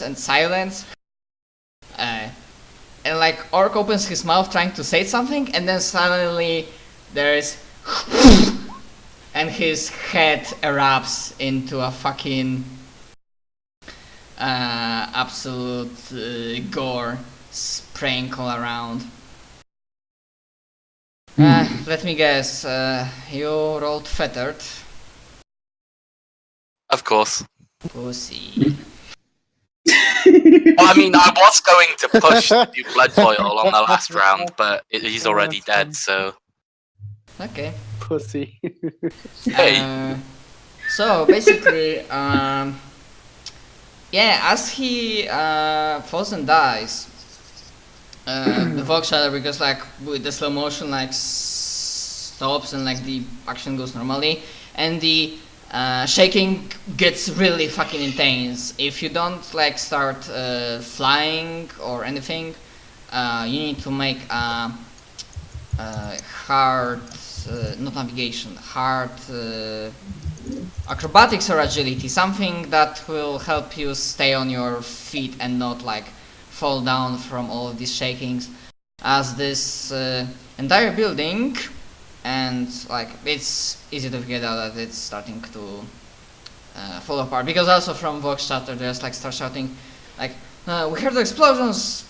and silence. And like Orc opens his mouth trying to say something, and then suddenly there's and his head erupts into a fucking absolute gore spraying all around. Let me guess, you rolled fettered. Of course. Pussy. Well, I mean, I was going to push the blood boil on the last round, but he's already dead, so... Okay. Pussy. Hey. So basically, yeah, as he falls and dies, the Vox Shadow, because like with the slow motion, like stops and like the action goes normally, and the shaking gets really fucking intense. If you don't like start flying or anything, you need to make a hard, not navigation, hard acrobatics or agility, something that will help you stay on your feet and not like fall down from all of these shakings, as this entire building, and like it's easy to figure out that it's starting to fall apart, because also from Vox Chatter there's like start shouting like, we heard the explosions,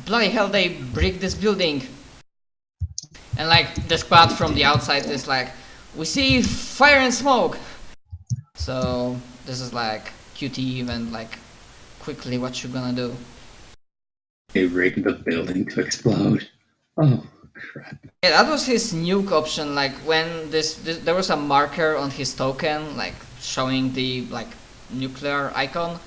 bloody hell, they break this building. And like the squad from the outside is like, we see fire and smoke. So this is like QT event, like quickly what you gonna do. They rigged the building to explode. Oh crap. Yeah, that was his nuke option, like when this there was a marker on his token like showing the like nuclear icon,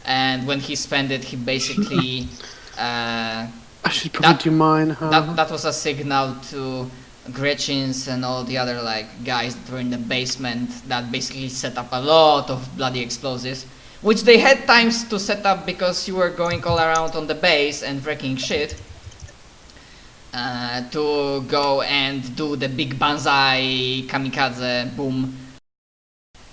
and when he spent it he basically I should probably do mine. That was a signal to Gretchins and all the other like guys that were in the basement that basically set up a lot of bloody explosives, which they had times to set up because you were going all around on the base and wrecking shit, to go and do the big banzai kamikaze boom.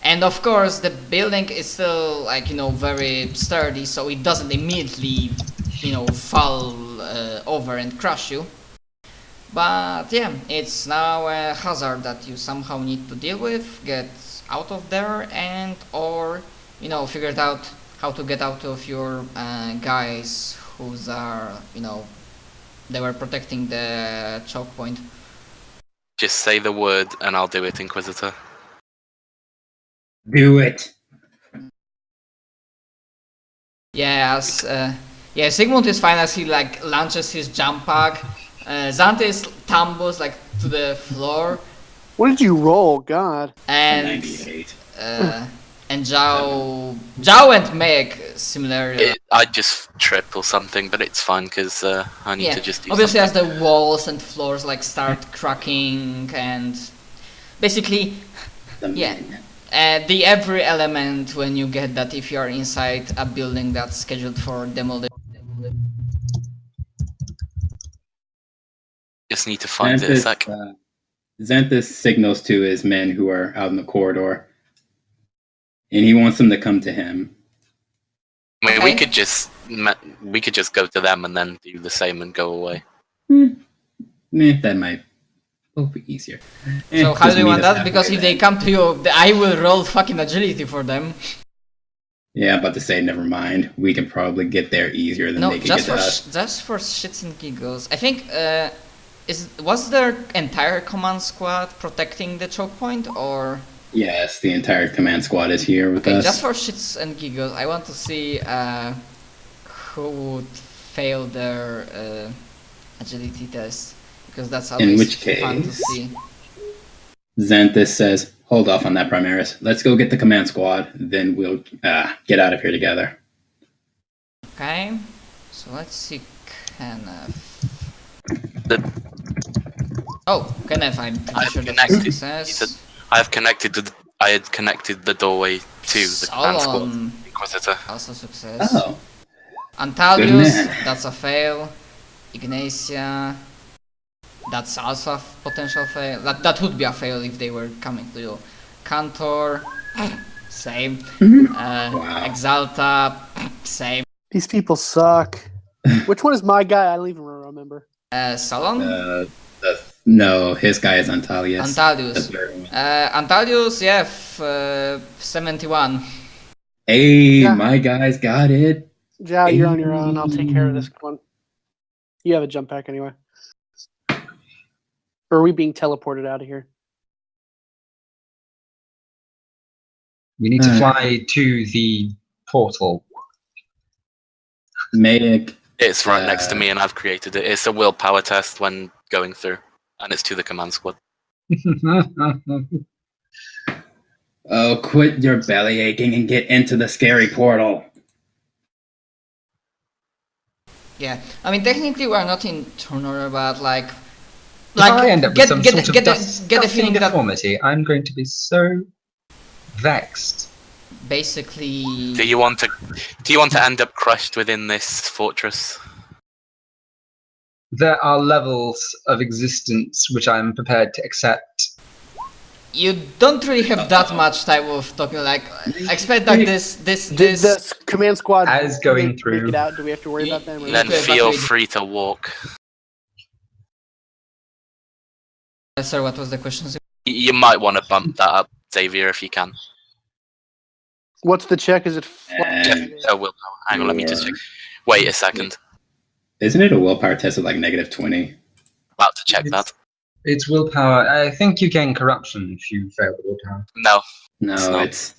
And of course the building is still like, you know, very sturdy, so it doesn't immediately, you know, fall over and crush you. But yeah, it's now a hazard that you somehow need to deal with, get out of there, and or, you know, figure it out how to get out of your guys who's are, you know, they were protecting the choke point. Just say the word and I'll do it, Inquisitor. Do it. Yes, yeah, Sigmund is fine as he like launches his jump pack. Xantis tumbles like to the floor. What did you roll? God. And 98. and Zhao and Meg similarly. I just tripped or something, but it's fine because I need to just do obviously something. as the walls and floors like start cracking and basically the every element when you get that if you are inside a building that's scheduled for demolition. Just need to find it a sec. Xanthus signals to his men who are out in the corridor, and he wants them to come to him. I mean, Okay. we could just go to them and then do the same and go away. That might be easier. So how Just do you meet want us that? Because halfway if they then. come to you, I will roll fucking agility for them. Yeah, I'm about to say, never mind. We can probably get there easier than No, they can just get for to us. just for shits and giggles. I think was their entire command squad protecting the choke point, or Yes, the entire command squad is here with okay, us. just for shits and giggles, I want to see who would fail their agility test, because that's always which fun to case? see. Xanthus says, hold off on that, Primaris. Let's go get the command squad, then we'll get out of here together. Okay, so let's see Kenneth. Kenneth, I'm pretty sure that's a success. I had connected the doorway to the command squad, Solon, Inquisitor. also success. Oh, Antalius, Good man. that's a fail. Ignacia, that's also a potential fail. That would be a fail if they were coming to you. Cantor, same. Wow. Exalta, same. These people suck. Which one is my guy? I don't even remember. Solon? No, his guy is Antalius. Antalius. Antalius, yeah, 71. Hey, Yeah. my guys got it. Jao, you're on your own. I'll take care of this one. You have a jump pack anyway. Or are we being teleported out of here? We need to fly to the portal. Medic. It's right next to me, and I've created it. It's a willpower test when going through, and it's to the command squad. Oh, quit your belly aching and get into the scary portal. Yeah, I mean, technically we're not in turnover, but like If I end up with get some get sort of get dust, the get the dusty feeling that deformity, I'm going to be so vexed. basically Do you want to end up crushed within this fortress? There are levels of existence which I'm prepared to accept. you don't really have that much time of talking. Like, expect that this Did the command squad As going make through. it out? Do we have to worry about them? Or Then Okay, feel but free to walk. Sir, what was the question? You might want to bump that up, Xavier, if you can. What's the check? Is it? And- Willpower. Hang on, let me just check. Wait a second. Isn't it a willpower test of like -20? About to check that. It's willpower. I think you gain corruption if you fail the willpower. No. No, It's not. it's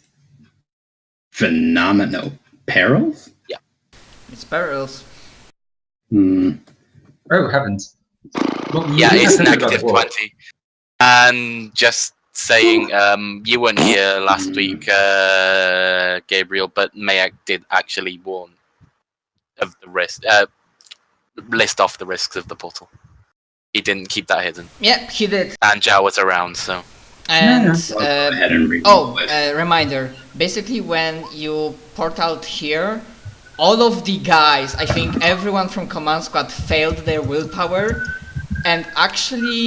phenomenal. Perils? It's perils. Oh heavens! Well, Yeah, you it's have to think about the war. -20. And just saying, you weren't here last week, Gabriel, but Mayak did actually warn of the risk. List off the risks of the portal. He didn't keep that hidden. Yeah, he did. And Zhao was around, so. And Well, go ahead and re-roll it. reminder. Basically, when you portaled here, all of the guys, I think everyone from command squad failed their willpower, and actually,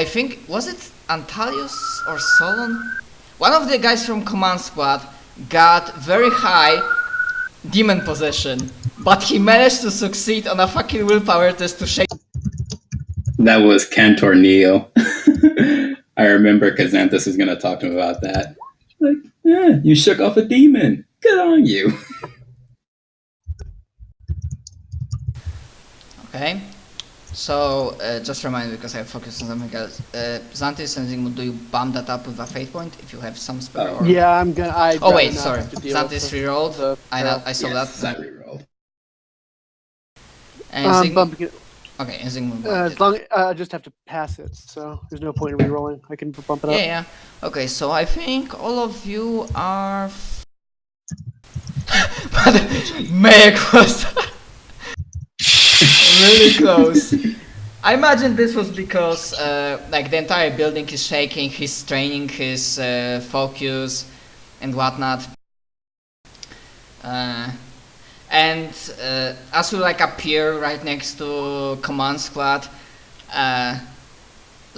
I think, was it Antalius or Solon? One of the guys from command squad got very high demon possession, but he managed to succeed on a fucking willpower test to shake. That was Cantor Neo. I remember Kazanthus was going to talk to him about that. Like, yeah, you shook off a demon. Good on you. Okay. So, just remind me because I focused on something else. Xantis and Zygmunt, do you bump that up with a fate point if you have some spell? Or... Yeah, I'm gonna. Oh wait, sorry. Xantis rerolled. I saw Yes, that. I rerolled. And I'm Zygmunt. bumping it. Okay, and Zygmunt. As long I just have to pass it, so there's no point in re-rolling. I can bump it up. Yeah, yeah. Okay, so I think all of you are. But Meg was really close. I imagine this was because like the entire building is shaking. He's straining his focus and whatnot. And as you like appear right next to command squad,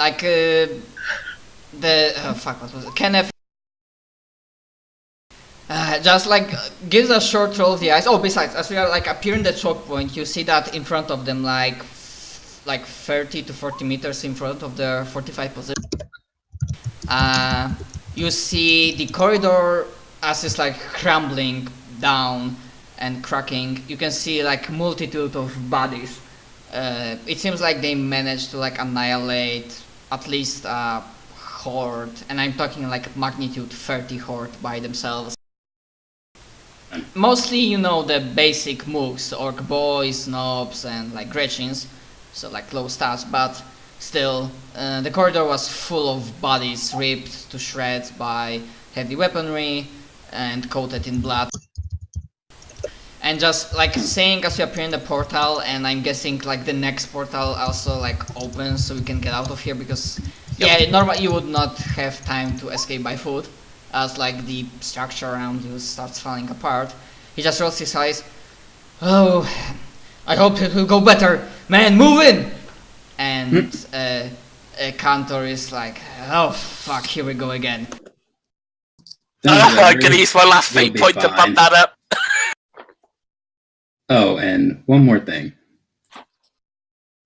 like the fuck, what was it? Kenneth just like gives a short roll of the eyes. Oh, besides, as we are like appearing the choke point, you see that in front of them, like 30 to 40 meters in front of their fortified position. You see the corridor as it's like crumbling down and cracking. You can see like multitude of bodies. It seems like they managed to like annihilate at least a horde, and I'm talking like magnitude 30 horde by themselves. Mostly, you know, the basic mooks, orc boys, nobs, and like Gretchins, so like low stats, but still, the corridor was full of bodies ripped to shreds by heavy weaponry and coated in blood. And just like saying as we appear in the portal, and I'm guessing like the next portal also like opens so we can get out of here, because yeah, normally you would not have time to escape by foot, as like the structure around you starts falling apart. He just rolls his eyes. Oh, I hope it will go better, man. Move in. And Cantor is like, oh fuck, here we go again. I can use my last We'll fate be point to fine. bump that up. Oh, and one more thing.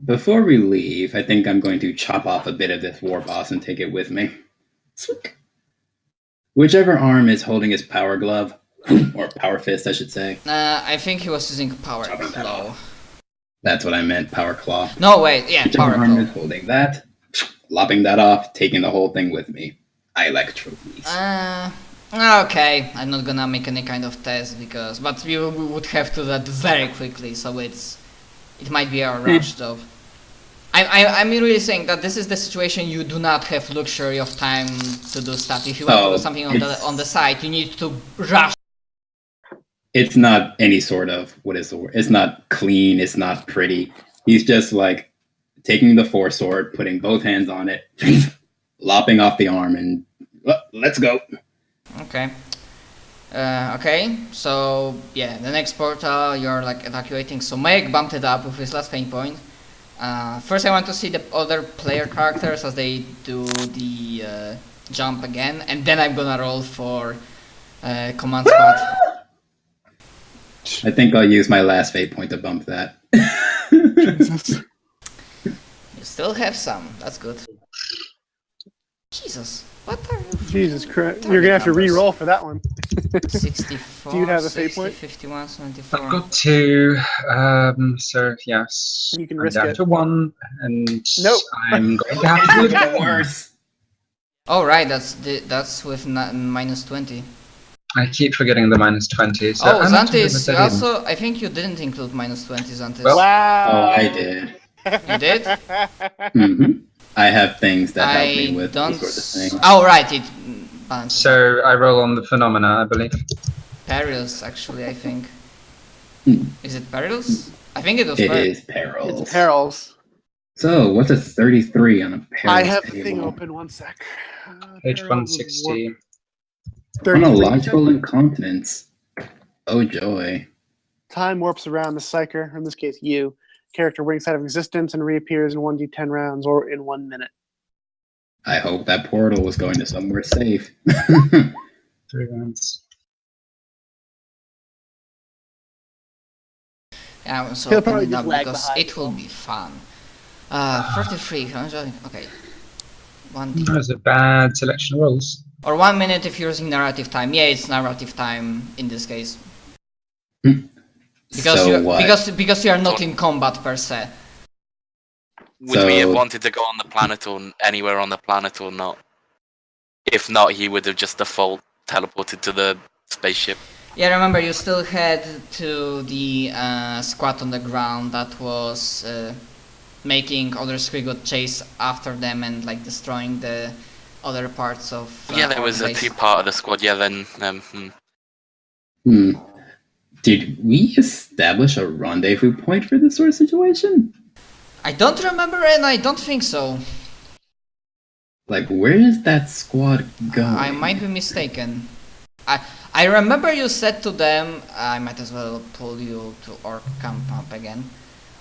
Before we leave, I think I'm going to chop off a bit of this war boss and take it with me. Whichever arm is holding his power glove, or power fist, I should say. I think he was using power Chopping that claw. That's what I meant, power claw. No, wait, yeah, Whichever power arm claw. is holding that, lopping that off, taking the whole thing with me. I like trophies. Okay, I'm not gonna make any kind of test but we would have to do that very quickly, so it might be a rush though. I'm really saying that this is the situation you do not have luxury of time to do stuff. If you want to do something on the side, you need to rush. It's not any sort of, what is the word? It's not clean, it's not pretty. He's just like taking the foresword, putting both hands on it, lopping off the arm, and let's go. Okay. Okay, so yeah, the next portal you're like evacuating. So Meg bumped it up with his last pain point. First I want to see the other player characters as they do the jump again, and then I'm gonna roll for command squad. I think I'll use my last fate point to bump that. Jesus. You still have some, that's good. Jesus, what are you? Jesus Christ. You're gonna have to re-roll for that one. 64, Do you have a 60, fate point? 51, 74. I've got 2, so yes. You can I'm risk down it. to 1, and Nope. I'm going to have to do it again. Worse. Oh right, that's with minus 20. I keep forgetting the minus 20. So Oh, I'm not sure Xantis, what that is. also, I think you didn't include minus 20, Xantis. Well- Wow. Oh, I did. You did? hmm I have things that help me I with don't. these sorts of things. Oh right, it balances. So I roll on the phenomena, I believe. Perils, actually, I think. Hmm. Is it Perils? I think it was It Perils. is perils. It's perils. So, what's a 33 on a perils I have the table? thing open, one sec. Page Perils 160. 33, Chronological incontinence. Oh joy. Time warps around the psyker, in this case you. Character wings out of existence and reappears in 1d10 rounds or in 1 minute. I hope that portal was going to somewhere safe. 3 rounds. Yeah, I'm so He'll probably opening just up lag because behind it will be fun. 33, okay. 1d. That was a bad selection of rolls. Or 1 minute if you're using narrative time. Yeah, it's narrative time in this case. Because so you what? because you are not in combat per se. Would we have So- wanted to go on the planet or anywhere on the planet or not? If not, he would have just default teleported to the spaceship. Yeah, remember you still had to the squad on the ground that was making other Squiggle chase after them and like destroying the other parts of. Yeah, there our was a base. 2-part of the squad. Yeah, then Did we establish a rendezvous point for this sort of situation? I don't remember and I don't think so. Like, where is that squad going? I might be mistaken. I remember you said to them, I might as well pull you to Orc Camp up again.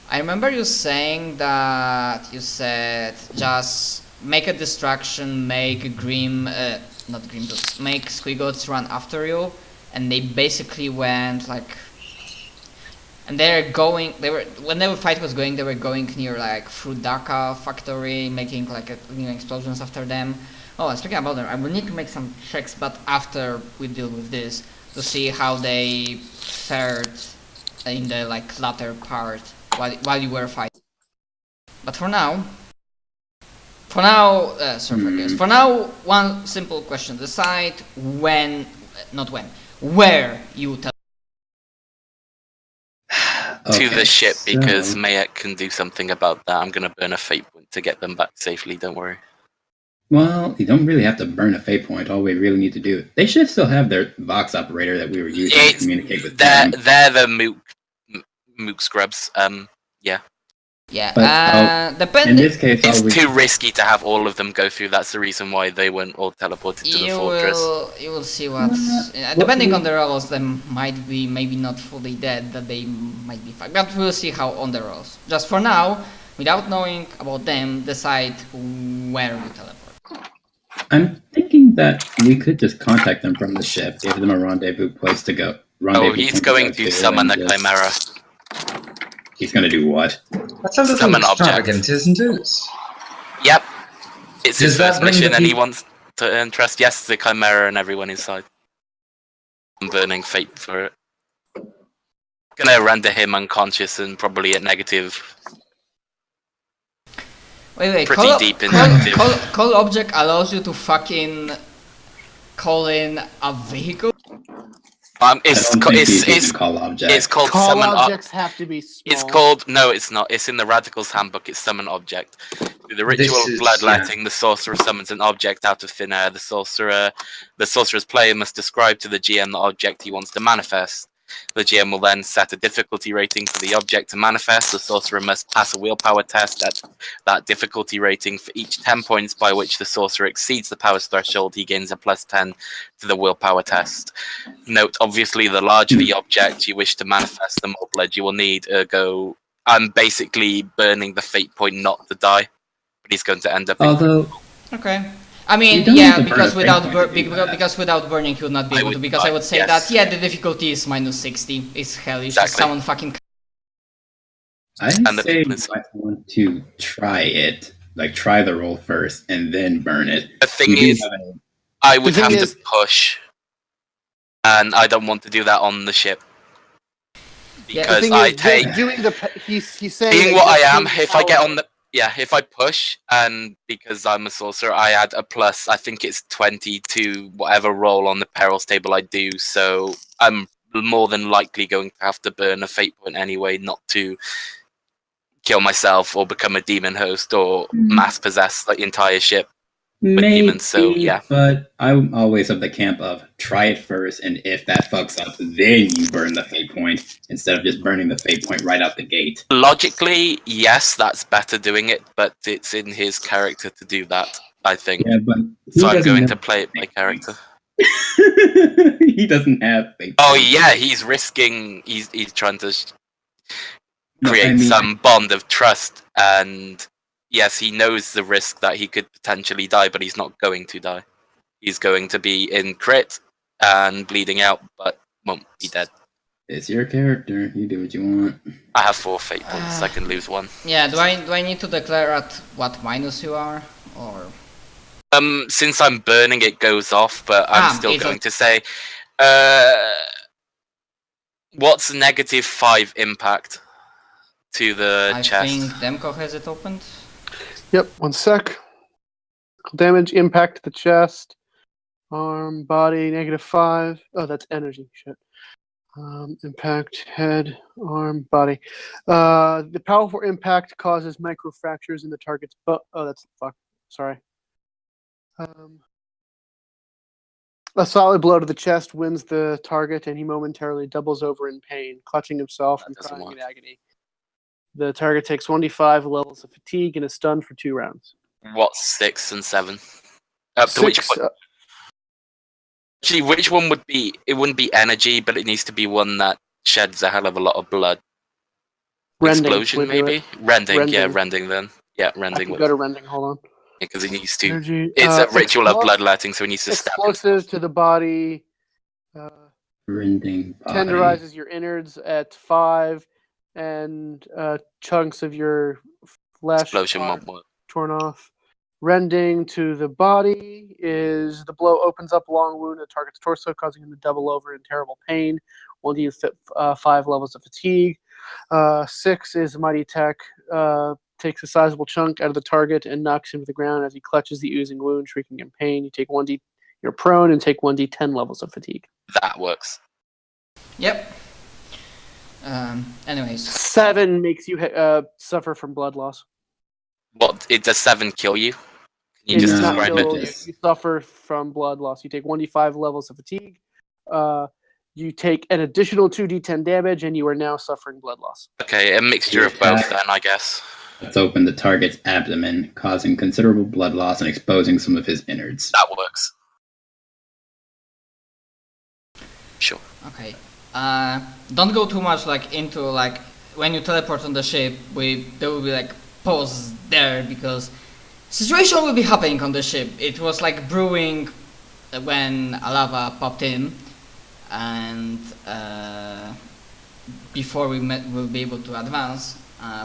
I remember you saying that you said just make a distraction, make not Grim Boots, make Squigots run after you, and they basically went like, and when the fight was going, they were going near like Fruit Daka factory, making like explosions after them. Oh, speaking about them, I will need to make some checks, but after we deal with this, to see how they fared in the like latter part while you were fighting. But for now, sorry for this. For now, one simple question: decide where you tell. to the ship because so- Mayak can do something about that. I'm gonna burn a fate point to get them back safely. Don't worry. Well, you don't really have to burn a fate point. All we really need to do... They should still have their Vox operator that we were using to communicate with them. They're the mook scrubs. Yeah. Yeah, But, In depending. this case, It's all we... too risky to have all of them go through. That's the reason why they weren't all teleported to the fortress. You will see what's depending on the rolls. They might be maybe not fully dead. That they might be fine, but we'll see how on the rolls. Just for now, without knowing about them, decide where you teleport. I'm thinking that we could just contact them from the ship, give them a rendezvous place to go. Oh, he's going to summon a and chimera. He's going to do what? That's a little Summon extravagant, isn't it? Yep. It's his Does that first bring mission the and he peop- wants to interest, yes, the chimera and everyone inside. I'm burning fate for it. Gonna render him unconscious and probably at negative. Wait, Pretty deep in negative. call object allows you to fucking call in a vehicle? It's call object. it's called Call summon objects have to be small. It's called no, it's not. It's in the Radicals Handbook. It's summon object. Through the ritual This of is- bloodletting, the sorcerer summons an object out of thin air. The sorcerer's player must describe to the GM the object he wants to manifest. The GM will then set a difficulty rating for the object to manifest. The sorcerer must pass a willpower test at that difficulty rating. For each 10 points by which the sorcerer exceeds the powers threshold, he gains a +10 to the willpower test. Note, obviously, the larger the object you wish to manifest, the more blood you will need. Ergo, I'm basically burning the fate point not to die, but he's going to end up. Although, Okay. I mean, You don't yeah, have to burn because a without fate point to do that. because without burning he would not be I able to. would Because not, I would say yes. that yeah, the difficulty is -60. It's hell. You should Exactly. summon fucking. I And the say you weakness. might want to try it. Like, try the roll first and then burn it. The thing You do is, have an- I would The thing have is- to push, and I don't want to do that on the ship Yeah, The because thing I is, take doing the he's saying being that what I just am. doing If I get power- on the if I push and because I'm a sorcerer, I add a plus. I think it's 20 to whatever roll on the perils table I do. So I'm more than likely going to have to burn a fate point anyway, not to kill myself or become a demon host or mass possess the entire ship. Maybe, demons, so, yeah. But I'm always of the camp of try it first, and if that fucks up, then you burn the fate point instead of just burning the fate point right out the gate. Logically, yes, that's better doing it, but it's in his character to do that, I think. Yeah, but So I'm doesn't going have- to play it by character. He doesn't have fate. Oh points. yeah, he's risking. He's trying to No, create I mean- some bond of trust, and yes, he knows the risk that he could potentially die, but he's not going to die. He's going to be in crit and bleeding out, but won't be dead. It's your character. You do what you want. I have 4 fate points. I can lose 1. Yeah, do I need to declare at what minus you are, or? Since I'm burning, it goes off, but I'm still it's going to say, what's -5 impact to the I chest? think Demko has it opened. Yep, 1 sec. Damage, impact to the chest, arm, body, -5. Oh, that's energy. Shit. Impact, head, arm, body. The powerful impact causes microfractures in the target's butt. Oh, that's fuck. Sorry. A solid blow to the chest wins the target, and he momentarily doubles over in pain, clutching himself and doesn't crying in work. agony. The target takes 1d5 levels of fatigue and is stunned for 2 rounds. What's 6 and 7? Up to which 6, point? Actually, which one would be? It wouldn't be energy, but it needs to be one that sheds a hell of a lot of blood. rending Explosion, would do maybe? it. Rending, yeah, Rending. rending then. Yeah, I rending can would. go to rending. Hold on. Because he needs to. Energy. It's a ritual of explo- bloodletting, so he needs to stab Explosive himself. to the body. Rending body. Tenderizes your innards at 5, and chunks of your flesh Explosion are won't work. torn off. Rending to the body is the blow opens up a long wound in the target's torso, causing him to double over in terrible pain. 1d5 levels of fatigue. 6 is Mighty Attack. Takes a sizable chunk out of the target and knocks him to the ground as he clutches the oozing wound, shrieking in pain. You take 1d. You're prone and take 1d10 levels of fatigue. That works. Yep. Anyways, 7 makes you suffer from blood loss. What? It does 7 kill you? Can you It just does not describe kill it? you. Yes. You suffer from blood loss. You take 1d5 levels of fatigue. You take an additional 2d10 damage, and you are now suffering blood loss. Okay, a mixture of both then, I guess. Let's open the target's abdomen, causing considerable blood loss and exposing some of his innards. That works. Sure. okay. Don't go too much like into like when you teleport on the ship. There will be like pause there because situation will be happening on the ship. It was like brewing when a lava popped in, and before we'll be able to advance.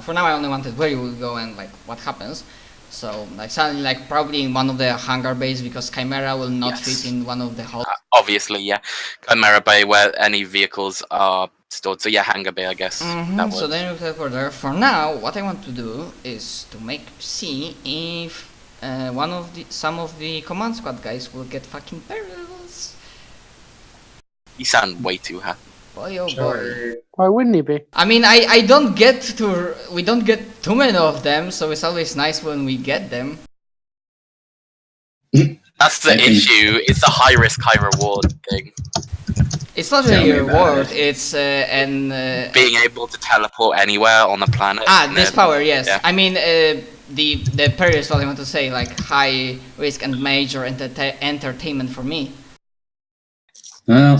For now, I only wanted where you will go and like what happens. So like suddenly, like probably in one of the hangar bays, because Chimera will not Yes. fit in one of the halls. Obviously, yeah. Chimera Bay, where any vehicles are stored. So yeah, Hangar Bay, I guess. That So works. then we'll teleport there. For now, what I want to do is to see if some of the command squad guys will get fucking parry levels. You sound way too happy. Boy, oh boy. Why wouldn't he be? I mean, we don't get too many of them, so it's always nice when we get them. That's the I think- issue. It's a high risk, high reward thing. It's not Tell really me a about reward, it. it's Being able to teleport anywhere on the planet. and this then- power, yes. yeah. I mean, the parry is what I want to say, like high risk and major entertainment for me. Well,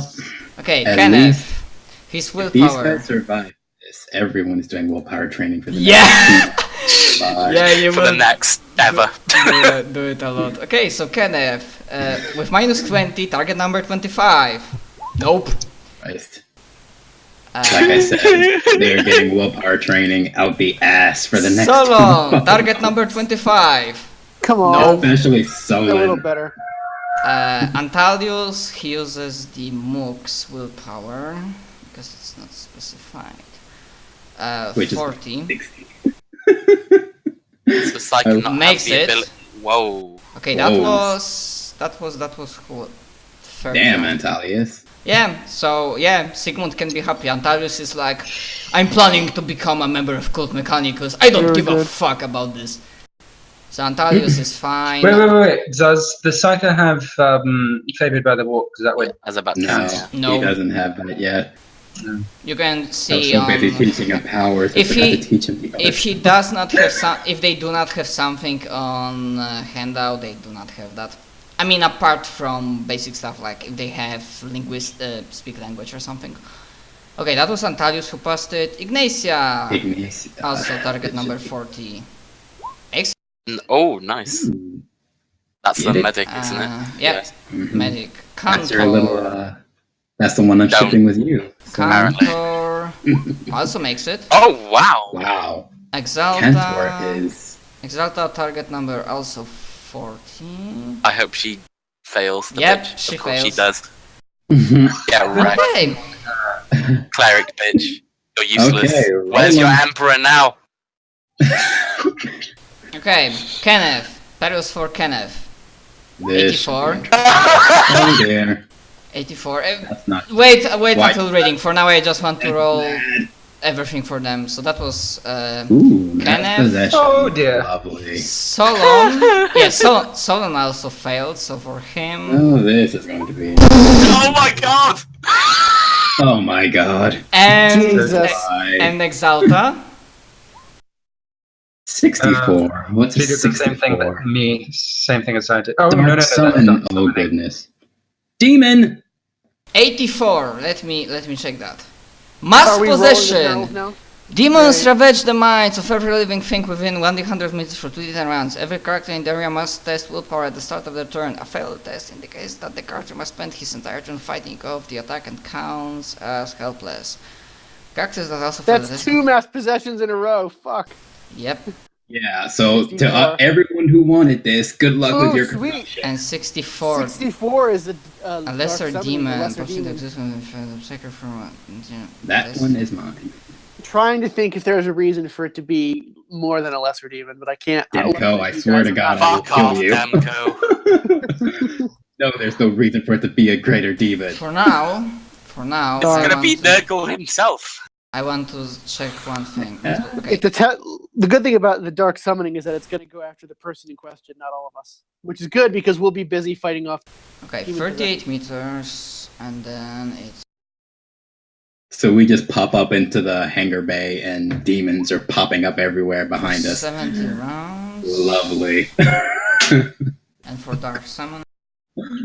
Okay, At Kenneth, least his if these willpower. guys survive this, everyone is doing willpower training for the Yeah! next five. Yeah, you For will the next ever. do it a lot. Okay, so Kenneth, with minus 20, target number 25. Nope. Christ. Like I said, they're getting willpower training out the ass for the next Solon, target number 25. Come on. Nope. Especially A little Solon. better. Antalius, he uses the Mook's willpower because it's not specified. Which is 40. 60. It's just like not Makes have the it. ability. Whoa. Okay, that Whoa. was cool. 30. Damn, Antalius. Yeah, so yeah, Sigmund can be happy. Antalius is like, I'm planning to become a member of Cult Mechanicus. I don't Very give a good. fuck about this. So Antalius is fine. Wait. Does the Psycho have Favored by the Walk? Is that what? As about No, counts. No. he doesn't have that yet. You can I was see so busy on, teaching him powers. I if forgot he- to teach him the if others. he does not have if they do not have something on handout, they do not have that. I mean, apart from basic stuff like if they have speak language or something. Okay, that was Antalius who passed it. Ignacia, Ignace, also target number 40. Oh, nice. Ooh. That's the Get it? medic, isn't it? Yep, Mhm. medic. That's your little. Cantor. That's the one I'm Down. shipping with you. So- Apparently. Cantor also makes it. Oh, wow. Wow. Exalta. Cantor is. Exalta target number also 40. I hope she fails. The Yep, bitch. she Of course she fails. does. Yeah, right. Okay. Cleric bitch. You're useless. Okay, Where's your roll 'em. emperor now? Okay, Kenneth. Perils for Kenneth. This 84. Oh dear. 84. That's not. Wait Why? until reading. For now, I just want to roll Bad. everything for them. So that was Ooh, Kenneth. that's possession. Oh, dear. Lovely. Solon. Yeah, Solon also failed. So for him, Oh, this is going to be. Oh my god! Oh my god. and Jesus. and Exalta. 64. What's He a did the same thing 64? that me. Same thing as I did. Oh Dark no! Summon. Dark Oh Summoning. goodness. Demon. 84. Let me check that. Are Mass we rolling the possession. barrels now? Demons Right. ravage the minds of every living thing within 100 meters for 2 rounds. Every character in the area must test willpower at the start of their turn. A failed test indicates that the character must spend his entire turn fighting off the attack and counts as helpless. Characters that also fail the That's test. 2 mass possessions in a row. Fuck. Yep, Yeah. So to 64. everyone who wanted this, good luck with Oh, your sweet. corruption. and 64. 64 is a A lesser dark summoning, demon. a lesser Proceed to demon. exist when the psyker from That one is mine. Trying to think if there's a reason for it to be more than a lesser demon, but I can't. Demko, I You swear guys to are God, not- I will Fuck off, kill you. Demko. No, there's no reason for it to be a greater demon. For now, It's I gonna want be to- Nurgle himself. I want to check one thing. Yeah. Okay. If the good thing about the dark summoning is that it's going to go after the person in question, not all of us, which is good because we'll be busy fighting off. Okay, Demon 38 meters, and then it's So we just pop up into the hangar bay and demons are popping up everywhere behind us. 70 rounds. Lovely. And for Dark Summon,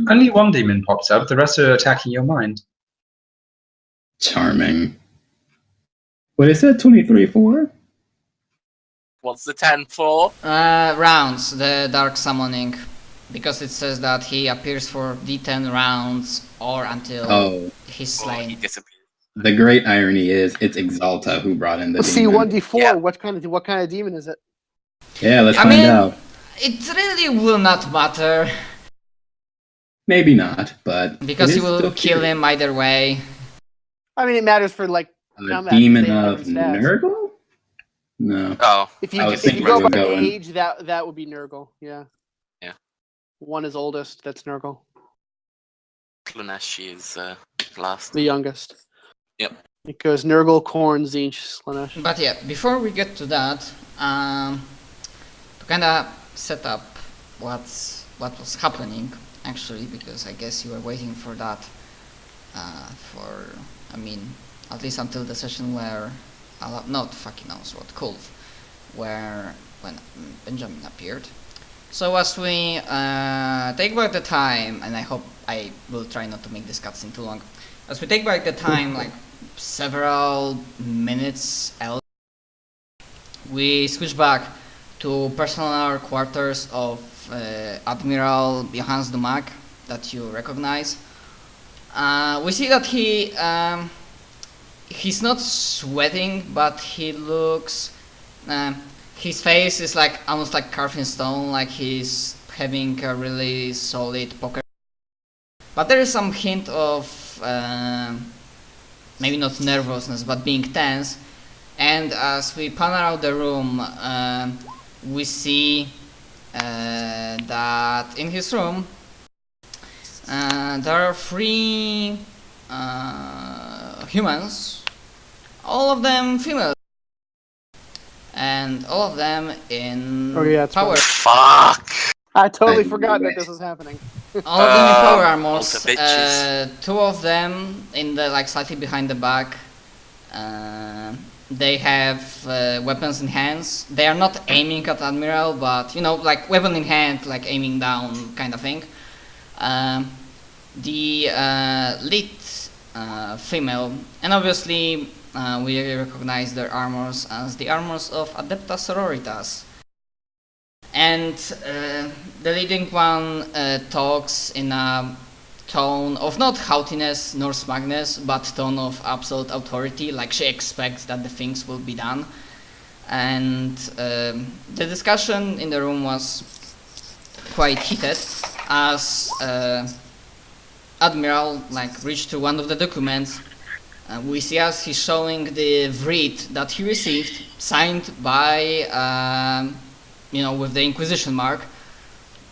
Only one demon pops up. The rest are attacking your mind. Charming. What is that? 23-4? What's the 10 for? rounds, the Dark Summoning. because it says that he appears for D10 rounds or until Oh, he's Or he slain. disappears. the great irony is it's Exalta who brought in the Let's see, demon. 1d4. Yeah. What kind of demon is it? Yeah, let's I find mean- out. It really will not matter, Maybe not, but because it you is will still kill curious. him either way. I mean, it matters for like A combat, demon they have of different stats. Nurgle? No. Oh, If I you was if you thinking go we would by go in- age, that would be Nurgle. Yeah. Yeah. One is oldest. That's Nurgle. Slanesh is last. The youngest. Yep. It goes Nurgle, Khorne, Tzeentch, Slanesh. But yeah, before we get to that, to kind of set up what was happening, actually, because I guess you were waiting for that, at least until the session where, not fucking knows what, Kulf, when Benjamin appeared. So as we take back the time, and I hope I will try not to make this cutscene too long, as we take back the time, like several minutes else, we switch back to personal quarters of Admiral Johannes Dumac that you recognize. We see that he's not sweating, but he looks, his face is like almost like carved in stone, like he's having a really solid poker. But there is some hint of maybe not nervousness, but being tense. And as we pan around the room, we see that in his room there are 3 humans, all of them female, and all of them in Oh, yeah, that's power. Fuck! I totally I forgot knew that it. this was happening. All of them in power armors. all the bitches. 2 of them in the slightly behind the back. They have weapons in hands. They are not aiming at Admiral, but weapon in hand, like aiming down kind of thing. The lead female, and obviously we recognize their armors as the armors of Adepta Sororitas. And the leading one talks in a tone of not haughtiness nor smugness, but tone of absolute authority, like she expects that the things will be done. And the discussion in the room was quite heated, as Admiral reached to one of the documents. We see as he's showing the writ that he received, signed by with the Inquisition mark,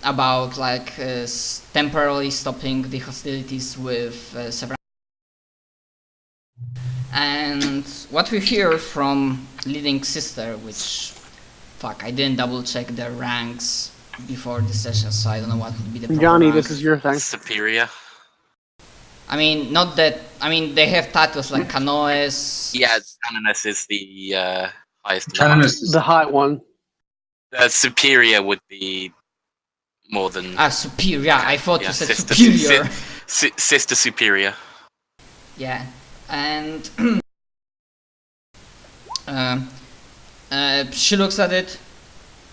about temporarily stopping the hostilities with Severan. And what we hear from leading sister, which, I didn't double check their ranks before the session, so I don't know what would be the proper Johnny, rank. this is your thing. Superior. They have titles like Canoes. Yeah, Canoness is the highest. Canoness is The hot one. Superior would be more than. Superior. I thought you said Sister, superior. Sister Superior. Yeah, and she looks at it,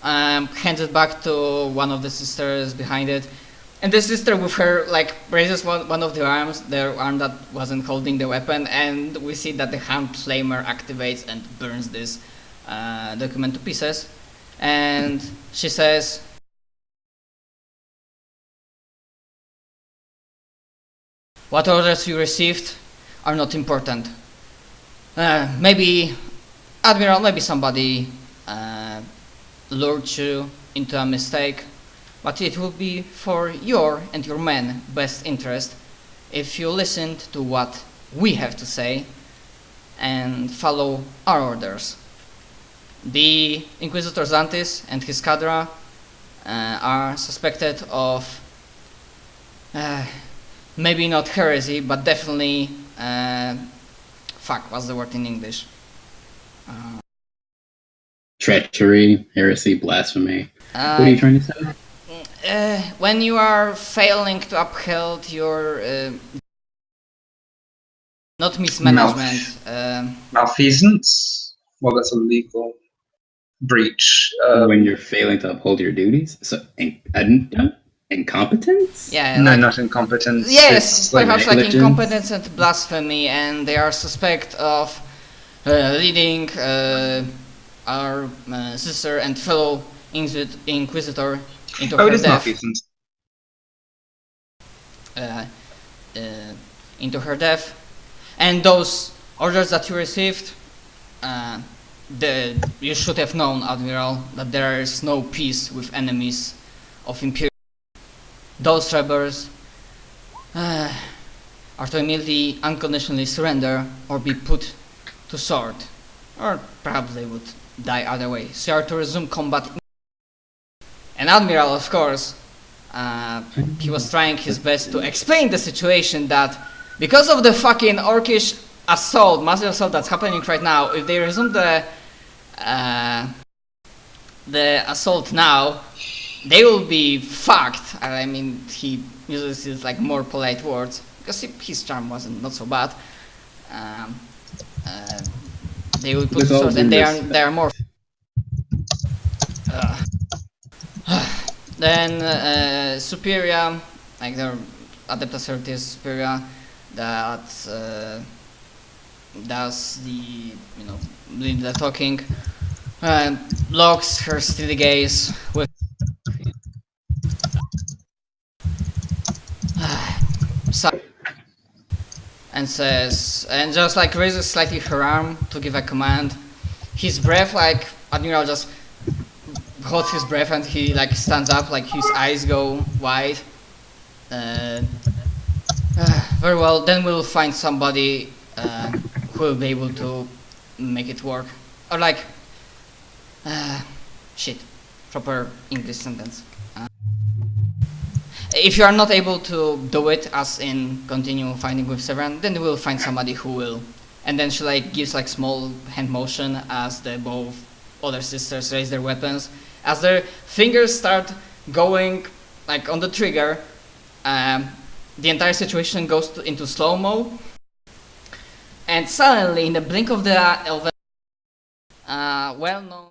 hands it back to one of the sisters behind it, and the sister with her raises one of the arms, their arm that wasn't holding the weapon, and we see that the hand flamer activates and burns this document to pieces, and she says, "What orders you received are not important. Maybe, Admiral, maybe somebody lured you into a mistake, but it will be for your and your men best interest if you listened to what we have to say and follow our orders. The Inquisitor Xantis and his cadre are suspected of maybe not heresy, but definitely what's the word in English? Treachery, heresy, blasphemy. What are you trying to say? When you are failing to uphold your not mismanagement, malfeasance. Well, that's a legal breach. When you're failing to uphold your duties. So, Incompetence? Yeah, No, like, not incompetence. yes, It's like perhaps like negligence. incompetence and blasphemy, and they are suspect of leading our sister and fellow inquisitor into Oh, her it is death. malfeasance. Into her death, and those orders that you received, you should have known, Admiral, that there is no peace with enemies of Imperium. Those rebels are to immediately unconditionally surrender or be put to sword, or perhaps they would die either way. So you are to resume combat. And Admiral, of course, he was trying his best to explain the situation that because of the fucking orcish assault, massive assault that's happening right now, if they resume the assault now, they will be fucked. I mean, he uses his like more polite words because his charm wasn't not so bad. They will put With to all sword, due and they respect. are more. Then Superior, like their Adeptus Sororitas Superior, that does the doing the talking, locks her steely gaze with and says, and just like raises slightly her arm to give a command. His breath, like Admiral just holds his breath and he like stands up, like his eyes go wide. Very well, then we'll find somebody who will be able to make it work. Or like, shit, proper English sentence. If you are not able to do it, as in continue fighting with Severan, then we'll find somebody who will. And then she like gives like small hand motion as the both other sisters raise their weapons. As their fingers start going like on the trigger, the entire situation goes into slow-mo. And suddenly, in the blink of the well-known